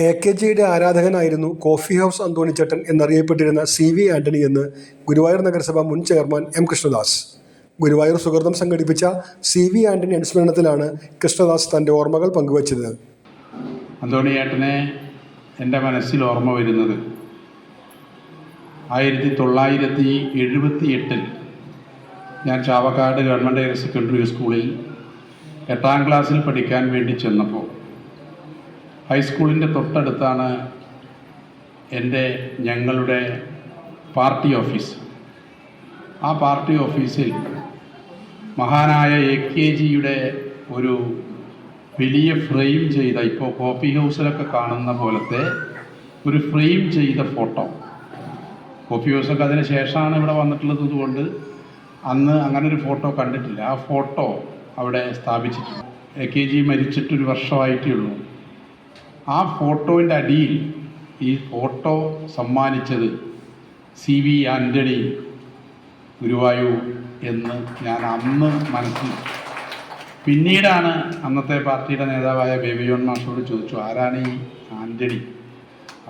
എ.കെ.ജിയുടെ ആരാധകനായിരുന്നു coffee house അന്തോണിച്ചേട്ടൻ എന്നറിയപ്പെട്ടിരുന്ന CV Antony എന്ന് ഗുരുവായൂർ നഗരസഭ മുൻ ചെയർമാൻ M. കൃഷ്ണദാസ്. ഗുരുവായൂർ സുഹൃതം സംഘടിപ്പിച്ച CV ആന്റണി അനുസ്മരണത്തിലാണ് കൃഷ്ണദാസ് തൻ്റെ ഓർമ്മകൾ പങ്കുവച്ചത്. അന്തോണിയേട്ടനെ എൻ്റെ മനസ്സിൽ ഓർമ്മ വരുന്നത് 1978 ഞാൻ ചാവക്കാട് ഗവൺമെൻറ് ഹയർ സെക്കൻഡറി സ്കൂളിൽ 8ാം ക്ലാസ്സിൽ പഠിക്കാൻ വേണ്ടി ചെന്നപ്പോൾ ഹൈസ്കൂളിൻ്റെ തൊട്ടടുത്താണ് ഞങ്ങളുടെ പാർട്ടി ഓഫീസ്. ആ പാർട്ടി ഓഫീസിൽ മഹാനായ A.K.Gയുടെ ഒരു വലിയ ഫ്രെയിം ചെയ്ത, ഇപ്പോൾ കോഫി ഹൗസിലൊക്കെ കാണുന്ന പോലത്തെ ഒരു ഫ്രെയിം ചെയ്ത ഫോട്ടോ. കോഫി ഹൗസൊക്കെ അതിന് ശേഷമാണ് ഇവിടെ വന്നിട്ടുള്ളത് കൊണ്ട് അന്ന് അങ്ങനൊരു ഫോട്ടോ കണ്ടിട്ടില്ല. ആ ഫോട്ടോ അവിടെ സ്ഥാപിച്ചിട്ടുണ്ട്. A.K.G മരിച്ചിട്ടൊരു വർഷമായിട്ടേ ഉള്ളൂ. ആ ഫോട്ടോൻ്റെ അടിയിൽ ഈ ഫോട്ടോ സമ്മാനിച്ചത് CV ആൻ്റണി ഗുരുവായൂർ എന്ന് ഞാൻ അന്ന് മനസ്സിൽ. പിന്നീടാണ് അന്നത്തെ പാർട്ടിയുടെ നേതാവായ ബേബി ജോൺ മാഷോട് ചോദിച്ചു, ആരാണ് ഈ ആൻ്റണി?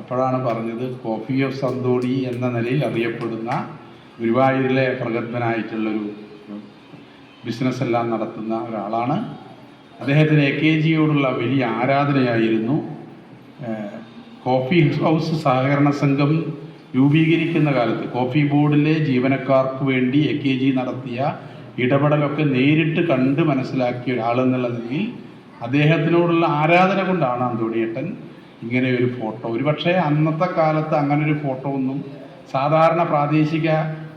അപ്പോഴാണ് പറഞ്ഞത് കോഫി ഹൗസ് അന്തോണി എന്ന നിലയിൽ അറിയപ്പെടുന്ന ഗുരുവായൂരിലെ പ്രഗത്ഭനായിട്ടുള്ളൊരു ബിസിനസ് എല്ലാം നടത്തുന്ന ഒരാളാണ്. അദ്ദേഹത്തിന് A.K.Gയോടുള്ള വലിയ ആരാധനയായിരുന്നു. കോഫി ഹൗസ് സഹകരണ സംഘം രൂപീകരിക്കുന്ന കാലത്ത് കോഫി ബോർഡിലെ ജീവനക്കാർക്ക് വേണ്ടി A.K.G നടത്തിയ ഇടപെടലൊക്കെ നേരിട്ട് കണ്ട് മനസ്സിലാക്കിയ ഒരാളെന്നുള്ള നിലയിൽ അദ്ദേഹത്തിനോടുള്ള ആരാധന കൊണ്ടാണ് അന്തോണിയേട്ടൻ ഇങ്ങനെ ഒരു ഫോട്ടോ. ഒരുപക്ഷെ അന്നത്തെ കാലത്ത് അങ്ങനൊരു ഫോട്ടോ ഒന്നും സാധാരണ പ്രാദേശിക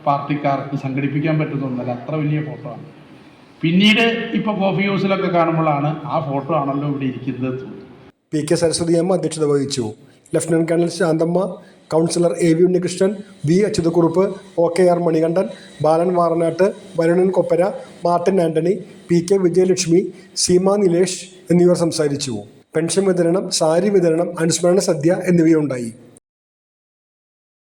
പാർട്ടിക്കാർക്ക് സംഘടിപ്പിക്കാൻ പറ്റുന്നൊന്നല്ല, അത്ര വലിയ ഫോട്ടോ ആണ്. പിന്നീട് ഇപ്പോൾ കോഫി ഹൗസിലൊക്കെ കാണുമ്പോഴാണ് ആ ഫോട്ടോ ആണല്ലോ ഇവിടെ ഇരിക്കുന്നത്. P.K. സരസ്വതി M അധ്യക്ഷത വഹിച്ചു. Lieutenant colonel Shanthamma, councillor A.V. Unnikrishnan, V. Achuthakkurup, OKR Manikandan, Balan Varanattu, Varunan Koppara, Martin Antony, P.K. Vijayalakshmi, Seema Nilesh എന്നിവർ സംസാരിച്ചു. പെൻഷൻ വിതരണം, സാരി വിതരണം, അനുസ്മരണ സദ്യ എന്നിവയുണ്ടായി.